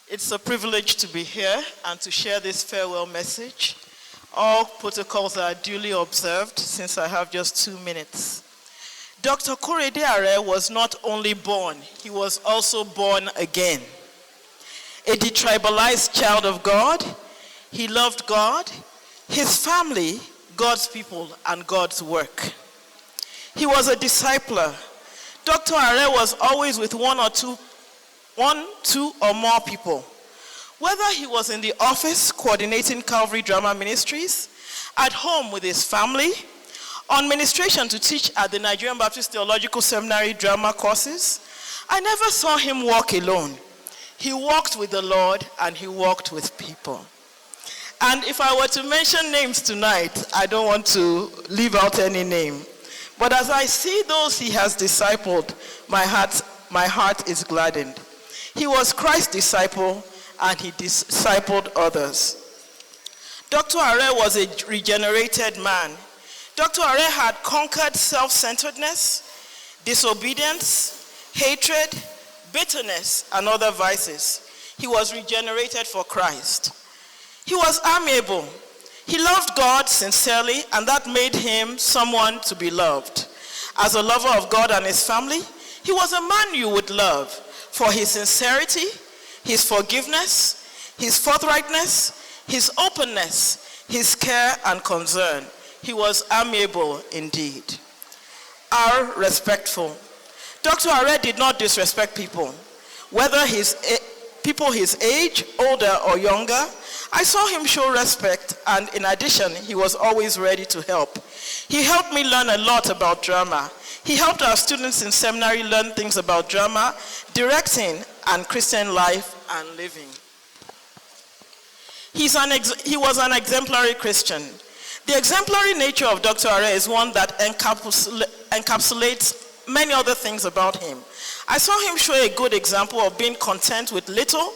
It's a privilege to be here and to share this farewell message. All protocols are duly observed since I have just 2 minutes. Dr. Korede Are was not only born, he was also born again. A detribalized child of God, he loved God, his family, God's people, and God's work. He was a discipler. Dr. Are was always with one, two, or more people. Whether he was in the office coordinating Calvary Drama Ministries, at home with his family, on ministration to teach at the Nigerian Baptist Theological Seminary drama courses, I never saw him walk alone. He walked with the Lord and he walked with people. And if I were to mention names tonight, I don't want to leave out any name. But as I see those he has discipled, my heart is gladdened. He was Christ's disciple and he discipled others. Dr. Are was a regenerated man. Dr. Are had conquered self-centeredness, disobedience, hatred, bitterness, and other vices. He was regenerated for Christ. He was amiable. He loved God sincerely, and that made him someone to be loved. As a lover of God and his family, he was a man you would love for his sincerity, his forgiveness, his forthrightness, his openness, his care and concern. He was amiable indeed. Respectful. Dr. Are did not disrespect people, whether people his age, older or younger. I saw him show respect, and in addition, he was always ready to help. He helped me learn a lot about drama. He helped our students in seminary learn things about drama, directing, and Christian life and living. He was an exemplary Christian. The exemplary nature of Dr. Are is one that encapsulates many other things about him. I saw him show a good example of being content with little.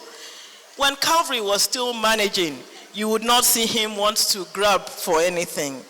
When Calvary was still managing, you would not see him want to grab for anything.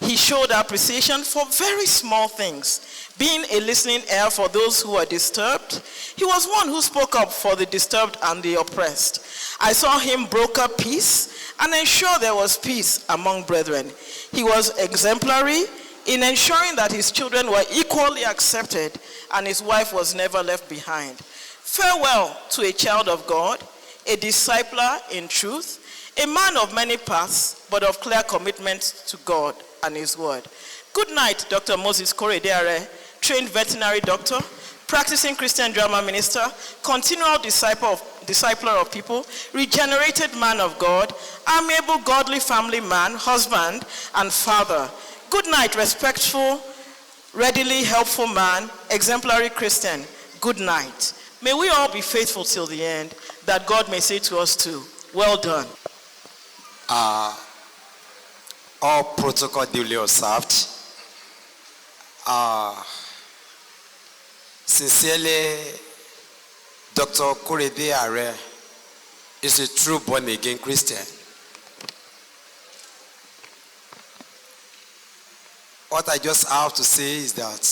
He showed appreciation for very small things, being a listening ear for those who are disturbed. He was one who spoke up for the disturbed and the oppressed. I saw him broker peace and ensure there was peace among brethren. He was exemplary in ensuring that his children were equally accepted and his wife was never left behind. Farewell to a child of God, a discipler in truth, a man of many paths, but of clear commitment to God and his word. Good night, Dr. Moses Korede Are, trained veterinary doctor, practicing Christian drama minister, continual discipler of people, regenerated man of God, amiable, godly family man, husband, and father. Good night, respectful, readily helpful man, exemplary Christian. Good night. May we all be faithful till the end, that God may say to us too, well done. All protocol duly observed. Sincerely, Dr. Korede Are is a true born-again Christian. What I just have to say is that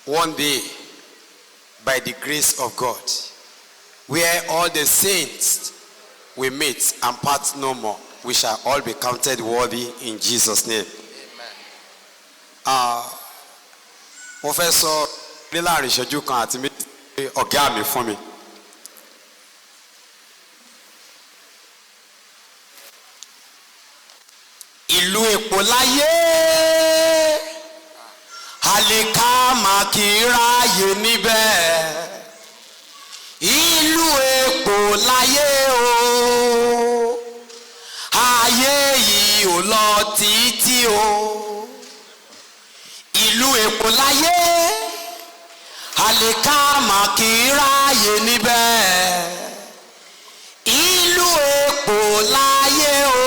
one day, by the grace of God, where all the saints will meet and part no more, we shall all be counted worthy in Jesus' name. Professor Bílá ìṣẹ́jú kan àti méjì ọ̀gá mi fún mi. Ìlú Èkó láyé, àlìká màkìráyè níbẹ̀. Ìlú Èkó láyé o, ayé yìí ò lọ títí o. Ìlú Èkó láyé, àlìká màkìráyè níbẹ̀. Ìlú Èkó láyé o,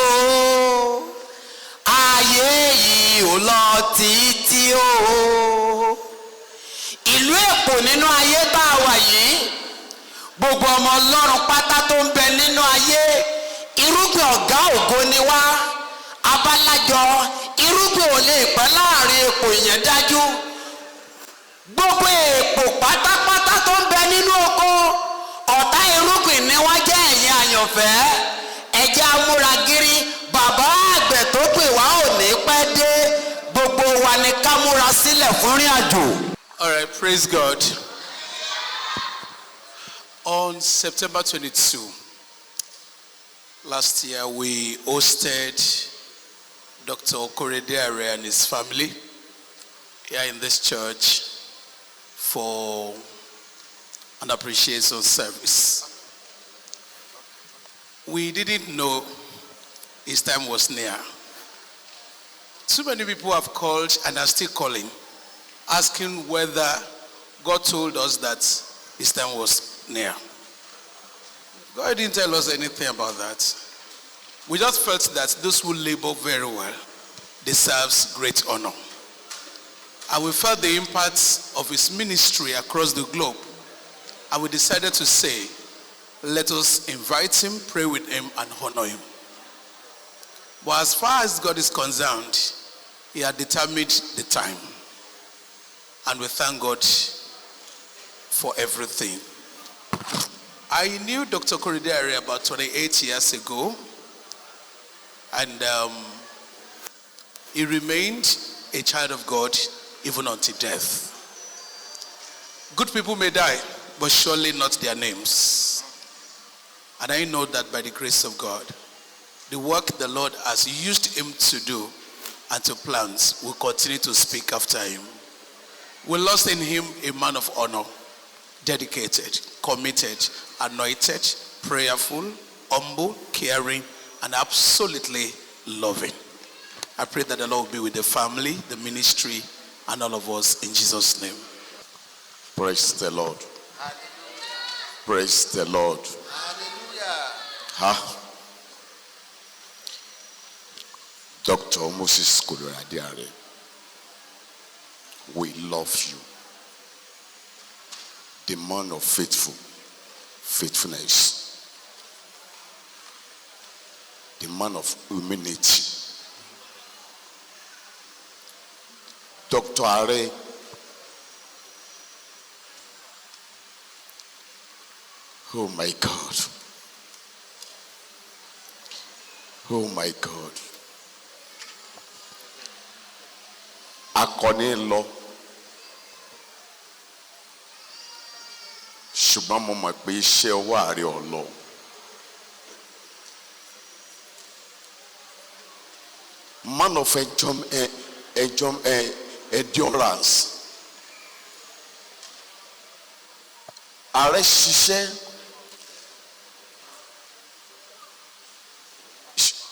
ayé yìí ò lọ títí o. Ìlú Èkó nínú ayé tá a wà yìí, gbogbo ọmọ Ọlọ́run pátá tó ń bẹ nínú ayé, irúgbìn ọ̀gá ògo ni wá. Abálájọ irúgbìn ò lè pẹ́ láàrin èpò ìyẹn dájú. Gbogbo èpò pátápátá tó ń bẹ àyànfẹ́ ẹjẹ́ amúragírí bàbá àgbẹ̀ tó pè wá ò ní pẹ́ dé gbogbo wa ni ká múra sílẹ̀ fún ìrìn àjò. All right, praise God. On September 22 last year, we hosted Dr. Korede Are and his family here in this church for an appreciation service. We didn't know his time was near. Too many people have called and are still calling, asking whether God told us that his time was near. God didn't tell us anything about that. We just felt that those who labor very well deserves great honor. And we felt the impact of his ministry across the globe. And we decided to say, let us invite him, pray with him, and honor him. But as far as God is concerned, he had determined the time. And we thank God for everything. I knew Dr. Korede Are about 28 years ago. And he remained a child of God even until death. Good people may die, but surely not their names. And I know that by the grace of God, the work the Lord has used him to do and to plant will continue to speak after him. We lost in him a man of honor, dedicated, committed, anointed, prayerful, humble, caring, and absolutely loving. I pray that the Lord will be with the family, the ministry, and all of us in Jesus' name. Praise the Lord. Hallelujah. Praise the Lord. Hallelujah. Dr. Moses Korede Are, we love you. The man of faithfulness. The man of humility. Dr. Are, oh my God. Oh my God. Akọni lọ. Ṣùgbọ́n mo mọ̀ pé iṣẹ́ ọwọ́ ààrẹ ọ̀lọ́. Man of endurance. Ààrẹ ṣiṣẹ́.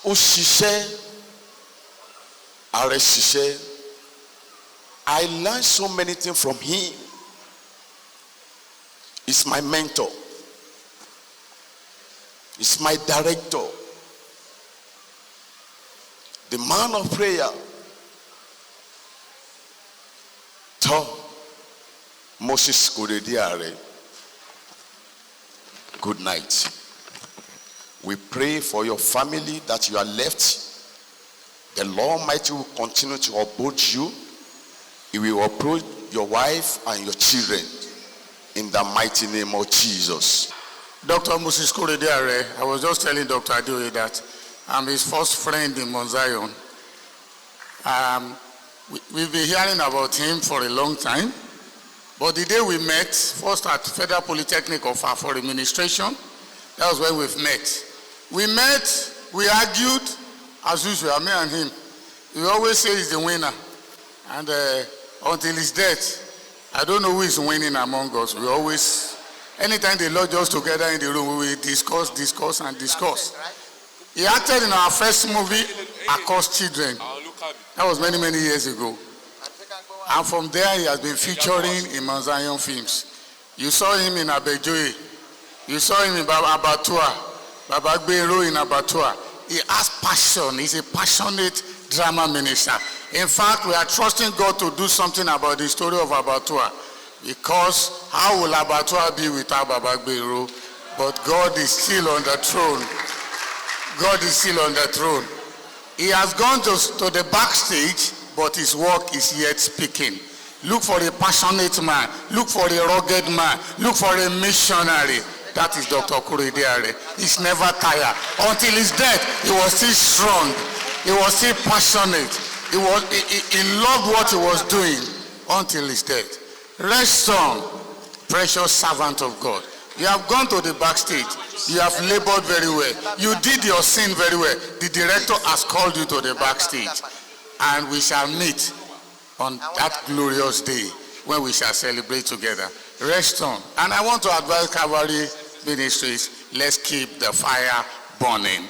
Ó ṣiṣẹ́. Ààrẹ ṣiṣẹ́. I learned so many things from him. He's my mentor. He's my director. The man of prayer. Tom Moses Korede Are. Good night. We pray for your family that you are left. The Lord Almighty will continue to uphold you. He will uphold your wife and your children in the mighty name of Jesus. Dr. Moses Korede Are, I was just telling Dr. Adeoye that I'm his first friend in Mount Zion. We've been hearing about him for a long time. But the day we met, first at Federal Polytechnic of for administration, that was when we've met. We met, we argued, as usual, me and him. We always say he's the winner. And until his death, I don't know who is winning among us. We always, anytime they lodge us together in the room, we will discuss. He acted in our first movie, Across Children. That was many, many years ago. And from there, he has been featuring in Mount Zion films. You saw him in Abejoye. You saw him in Abatua. Baba Gbenro in Abatua. He has passion. He's a passionate drama minister. In fact, we are trusting God to do something about the story of Abatua. Because how will Abatua be without Baba Gbenro? But God is still on the throne. God is still on the throne. He has gone to the backstage, but his work is yet speaking. Look for a passionate man. Look for a rugged man. Look for a missionary. That is Dr. Korede Are. He's never tired. Until his death, he was still strong. He was still passionate. He loved what he was doing until his death. Rest on, precious servant of God. You have gone to the backstage. You have labored very well. You did your sin very well. The director has called you to the backstage. And we shall meet on that glorious day when we shall celebrate together. Rest on. And I want to advise Calvary Ministries, let's keep the fire burning.